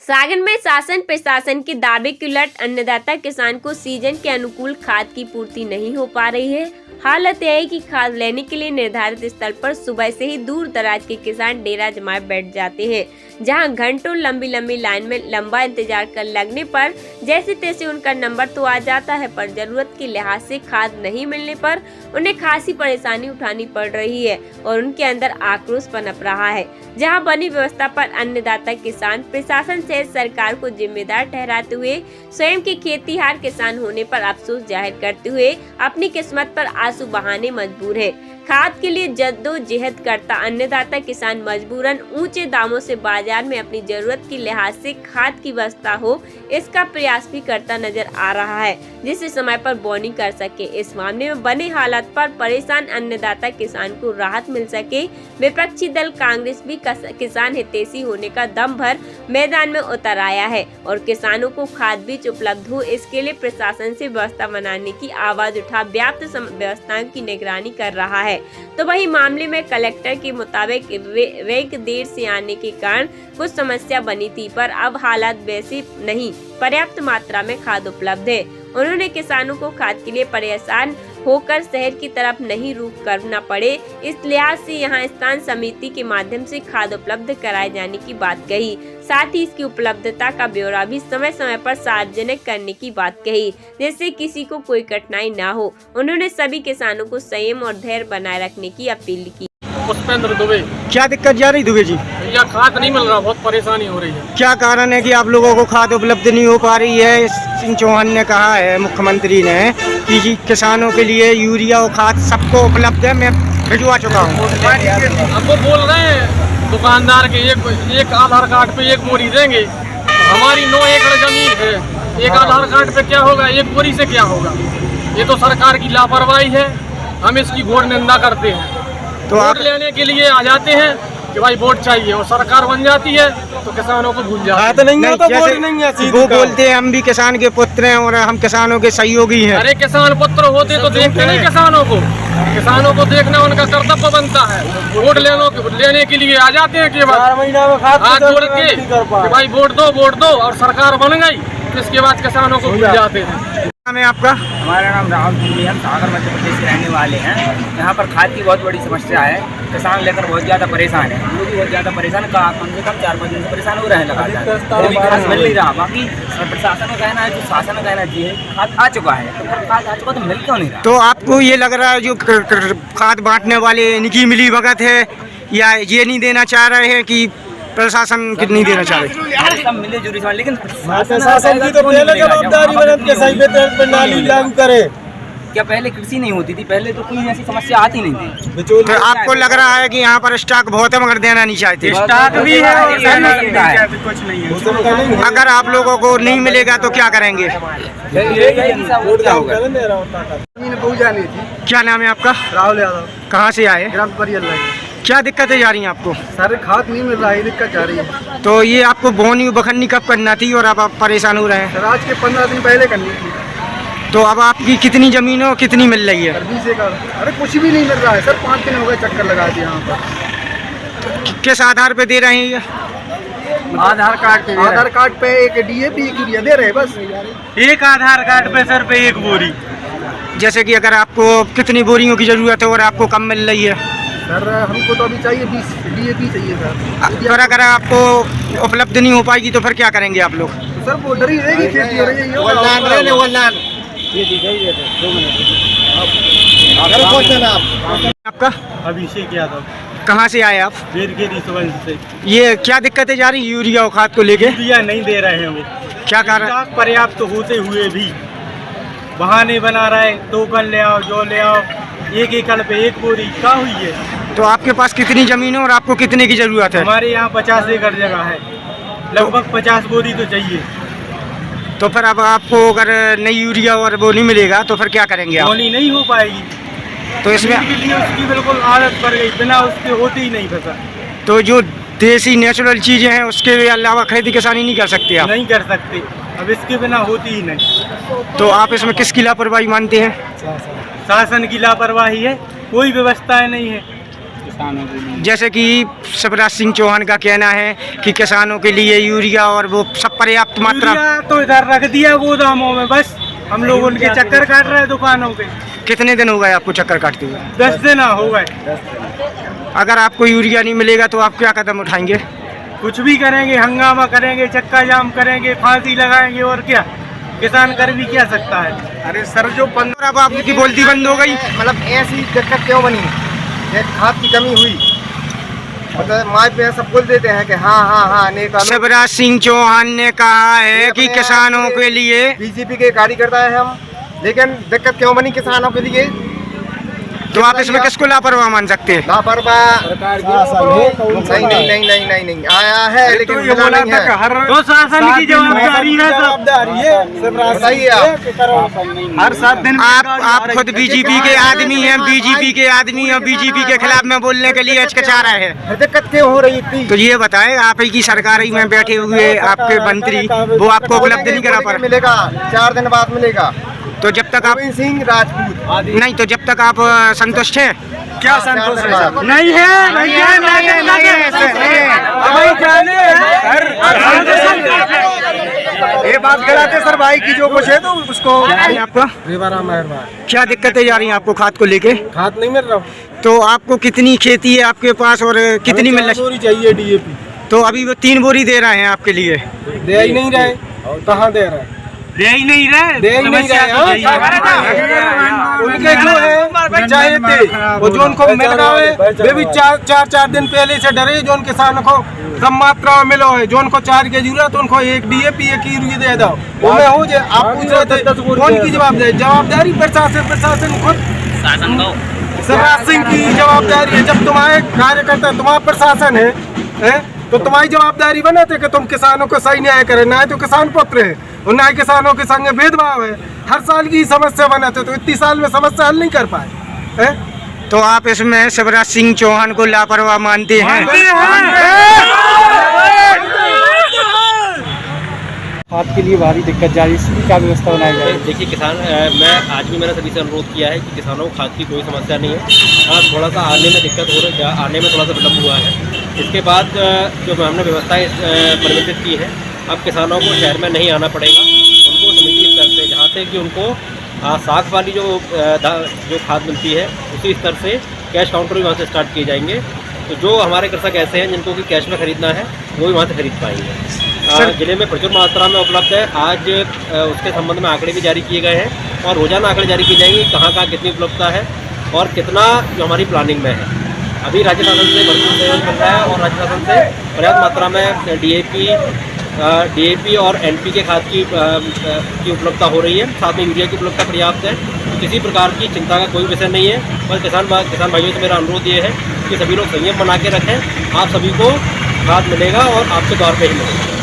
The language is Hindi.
सागर में शासन प्रशासन के दावे के उलट अन्नदाता किसान को सीजन के अनुकूल खाद की पूर्ति नहीं हो पा रही है। हालत यह है कि खाद लेने के लिए निर्धारित स्थल पर सुबह से ही दूर दराज के किसान डेरा जमाए बैठ जाते हैं, जहां घंटों लंबी लंबी लाइन में लंबा इंतजार कर लगने पर जैसे तैसे उनका नंबर तो आ जाता है, पर जरूरत के लिहाज से खाद नहीं मिलने पर उन्हें खासी परेशानी उठानी पड़ रही है और उनके अंदर आक्रोश पनप रहा है। जहां बनी व्यवस्था पर अन्नदाता किसान प्रशासन सहित सरकार को जिम्मेदार ठहराते हुए स्वयं के खेतीहार किसान होने पर अफसोस जाहिर करते हुए अपनी किस्मत पर आंसू बहाने मजबूर है। खाद के लिए जद्दोजहद करता अन्नदाता किसान मजबूरन ऊंचे दामों से बाजार में अपनी जरूरत के लिहाज से खाद की व्यवस्था हो, इसका प्रयास भी करता नजर आ रहा है, जिससे समय पर बोनी कर सके। इस मामले में बने हालात पर परेशान अन्नदाता किसान को राहत मिल सके, विपक्षी दल कांग्रेस भी किसान हितैषी होने का दम भर मैदान में उतर आया है और किसानों को खाद बीज उपलब्ध हो, इसके लिए प्रशासन से व्यवस्था बनाने की आवाज उठा व्याप्त व्यवस्थाओं की निगरानी कर रहा है। तो वही मामले में कलेक्टर के मुताबिक रैक देर से आने के कारण कुछ समस्या बनी थी, पर अब हालात वैसे नहीं, पर्याप्त मात्रा में खाद उपलब्ध है। उन्होंने किसानों को खाद के लिए परेशान होकर शहर की तरफ नहीं रुख करना पड़े, इस लिहाज से यहां स्थान समिति के माध्यम से खाद उपलब्ध कराए जाने की बात कही। साथ ही इसकी उपलब्धता का ब्यौरा भी समय समय पर सार्वजनिक करने की बात कही, जिससे किसी को कोई कठिनाई ना हो। उन्होंने सभी किसानों को संयम और धैर्य बनाए रखने की अपील की। पुष्पेंद्र दुबे। क्या दिक्कत जा रही दुबे जी? भैया खाद नहीं मिल रहा, बहुत परेशानी हो रही है। क्या कारण है कि आप लोगों को खाद उपलब्ध नहीं हो पा रही है? सिंह चौहान ने कहा है, मुख्यमंत्री ने, कि जी किसानों के लिए यूरिया और खाद सबको उपलब्ध है, मैं भिजवा चुका हूँ। अब वो बोल रहे हैं दुकानदार के एक आधार कार्ड पे एक बोरी देंगे। हमारी 9 एकड़ जमीन है, एक आधार कार्ड पे क्या होगा, एक बोरी से क्या होगा? ये तो सरकार की लापरवाही है, हम इसकी घोर निंदा करते हैं। तो वोट लेने के लिए आ जाते हैं कि भाई वोट चाहिए, और सरकार बन जाती है तो किसानों को भूल जाते हैं। तो नहीं है, वो बोलते हैं हम भी किसान के पुत्र हैं और हम किसानों के सहयोगी हैं। अरे किसान पुत्र होते तो देखते नहीं किसानों को देखना उनका कर्तव्य बनता है। वोट लेने के लिए आ जाते हैं केवल हाथ जोड़ के कि भाई वोट दो, और सरकार बन गई तो इसके बाद किसानों को भूल जाते हैं। नाम है आपका? हमारा नाम राहुल जी है, हम सागर मध्य प्रदेश के रहने वाले हैं। यहाँ पर खाद की बहुत बड़ी समस्या है, किसान लेकर बहुत ज़्यादा परेशान है। हम लोग भी बहुत ज़्यादा परेशान है, कम से कम 4-5 दिन से परेशान हो रहे हैं लगातार, वो भी खाद मिल नहीं रहा। बाकी प्रशासन का कहना है, जो शासन का कहना है खाद आ चुका है, तो खाद आ चुका तो मिल क्यों नहीं रहा? तो आपको ये लग रहा है जो खाद बांटने वाले इनकी मिली भगत है, या ये नहीं देना चाह रहे हैं कि प्रशासन नहीं देना चाह रहे? सब मिले जुली, लेकिन प्रशासन की तो पहले जवाबदारी बनत के सही प्रणाली लागू करे। क्या पहले कृषि नहीं होती थी? पहले तो कोई ऐसी समस्या आती नहीं थी। तो आपको लग रहा है कि यहाँ पर स्टॉक बहुत है मगर देना नहीं चाहते? स्टॉक भी है, कुछ नहीं है। अगर आप लोगों को नहीं मिलेगा तो क्या करेंगे? क्या नाम है आपका? राहुल यादव। कहाँ से आए? ग्राम परियल। क्या दिक्कतें जा रही हैं आपको? सर खाद नहीं मिल रहा है, दिक्कत जा रही है। तो ये आपको बोनी बखन्नी कब करना थी और अब आप परेशान हो रहे हैं? सर आज के 15 दिन पहले करनी थी। तो अब आपकी कितनी जमीन हो, कितनी मिल रही है? सर 20 एकड़। अरे कुछ भी नहीं मिल रहा है सर, 5 दिन हो गए चक्कर लगा दिए यहाँ पर। किस आधार पे दे रहे हैं ये? आधार कार्ड पे एक DAP एक यूरिया दे रहे हैं बस। एक आधार कार्ड पे सर पे एक बोरी। जैसे कि अगर आपको कितनी बोरियों की जरूरत है और आपको कम मिल रही है? सर हमको तो अभी चाहिए 20 DAP चाहिए सर। पर अगर आपको उपलब्ध नहीं हो पाएगी तो फिर क्या करेंगे आप लोग? सर वो डर ही रहेगी, खेती हो रही है। आपका? अभिषेक यादव। कहाँ से आए आप? से। ये क्या दिक्कतें जा रही यूरिया और खाद को लेके? यूरिया नहीं दे रहे हैं वो। क्या कारण? पर्याप्त होते हुए भी बहाने बना रहा है, टोकन ले आओ, जो ले आओ, एक एकड़ पे एक बोरी क्या हुई है? तो आपके पास कितनी जमीन है और आपको कितने की जरूरत है? हमारे यहाँ 50 एकड़ जगह है, लगभग 50 बोरी तो चाहिए। तो फिर अब आपको अगर नई यूरिया और वो नहीं मिलेगा तो फिर क्या करेंगे आप? बोनी नहीं हो पाएगी, तो इसमें के लिए उसकी बिल्कुल आदत पड़ गई, बिना उसके होती ही नहीं फसल। तो जो देसी नेचुरल चीजें हैं उसके अलावा खेती किसानी नहीं कर सकते आप? नहीं कर सकते, अब इसके बिना होती ही नहीं। तो आप इसमें किसकी लापरवाही मानते हैं? शासन की लापरवाही है, कोई व्यवस्था नहीं है। किसानों के लिए। जैसे कि शिवराज सिंह चौहान का कहना है कि किसानों के लिए यूरिया और वो सब पर्याप्त मात्रा। यूरिया तो इधर रख दिया गोदामों में, बस हम लोग उनके चक्कर काट रहे हैं दुकानों के। कितने दिन हो गए आपको चक्कर काटते हुए? 10 दिन हो गए। अगर आपको यूरिया नहीं मिलेगा तो आप क्या कदम उठाएंगे? कुछ भी करेंगे, हंगामा करेंगे, चक्का जाम करेंगे, फांसी लगाएंगे, और क्या किसान कर भी क्या सकता है। अरे सर जो 15 अब आपकी बोलती बंद हो गई, मतलब ऐसी दिक्कत क्यों बनी? ये खाद की कमी हुई, मतलब माय पे सब बोल देते हैं कि हाँ नेता लोग। शिवराज सिंह चौहान ने कहा है कि किसानों के लिए बीजेपी के कार्यकर्ता है हम, लेकिन दिक्कत क्यों बनी किसानों के लिए? तो आप इसमें किसको लापरवाह मान सकते हैं? लापरवाह नहीं आया है, लेकिन ये बोला था कि हर तो शासन की जवाबदारी है, बताइए आप। हर 7 दिन आप खुद बीजेपी के आदमी हैं, बीजेपी के आदमी और बीजेपी के खिलाफ में बोलने के लिए हिचकिचा रहे हैं। दिक्कत क्यों हो रही थी? तो ये बताएं, आप ही की सरकार ही में बैठे हुए आपके मंत्री वो आपको उपलब्ध नहीं करा पा रहे। मिलेगा 4 दिन बाद मिलेगा। तो जब तक आप गोविंद सिंह राजपूत नहीं, तो जब तक आप संतुष्ट हैं? क्या संतोष नहीं है? ये बात गलत है सर भाई की, जो कुछ है तो उसको। आपका क्या दिक्कतें जा रही हैं आपको खाद को लेके? खाद नहीं मिल रहा। तो आपको कितनी खेती है आपके पास और कितनी मिल रही? बोरी चाहिए DAP। तो अभी वो 3 बोरी दे रहे हैं आपके लिए। दे ही नहीं रहे, कहाँ दे रहे? दे ही नहीं रहे। उनके जो है चाहे थे वो जो उनको मिल रहा है, वे भी 4 दिन पहले से डरे। जो किसानों को कम मात्रा में मिलो है, जो उनको 4 की जरूरत है उनको 1 DAP 1 यूरिया दे दो। वो में हो जाए। आप पूछ रहे थे कौन की जवाबदारी? प्रशासन खुद शिवराज सिंह की जवाबदारी है। जब तुम्हारे कार्यकर्ता तुम्हारा प्रशासन है तो तुम्हारी जवाबदारी बनाते कि तुम किसानों को सही न्याय करें। ना तो किसान पुत्र है और ना किसानों के संग भेदभाव है। हर साल की समस्या बनाते तो इतनी साल में समस्या हल नहीं कर पाए। तो आप इसमें शिवराज सिंह चौहान को लापरवाह मानते हैं? खाद के लिए भारी दिक्कत जा रही है, इसकी क्या व्यवस्था बनाई जाए? देखिए किसान, मैं आज भी मैंने सभी से अनुरोध किया है कि किसानों को खाद की कोई समस्या नहीं है। हाँ, थोड़ा सा आने में दिक्कत हो रही है, आने में थोड़ा सा विलम्ब हुआ है। इसके बाद जो हमने व्यवस्थाएं परिवर्तित की है, अब किसानों को शहर में नहीं आना पड़ेगा। उनको समिति स्तर से, जहाँ से कि उनको साख वाली जो खाद मिलती है उसी स्तर से कैश काउंटर भी वहाँ से स्टार्ट किए जाएंगे। तो जो हमारे कृषक ऐसे हैं जिनको कि कैश में खरीदना है वो भी वहाँ से खरीद पाएंगे। जिले में प्रचुर मात्रा में उपलब्ध है। आज उसके संबंध में आंकड़े भी जारी किए गए हैं और रोजाना आंकड़े जारी किए जाएंगे कहाँ कहाँ कितनी उपलब्धता है और कितना जो हमारी प्लानिंग में है। अभी राज्य शासन से भरपूर सहयोग मिल रहा है और राज्य शासन से पर्याप्त मात्रा में DAP और NPK खाद की उपलब्धता हो रही है। साथ में यूरिया की उपलब्धता पर्याप्त है। तो किसी प्रकार की चिंता का कोई विषय नहीं है। बस किसान भाइयों से मेरा अनुरोध ये है कि सभी लोग संयम बना के रखें। आप सभी को खाद मिलेगा और आपके द्वार पे ही मिलेगा।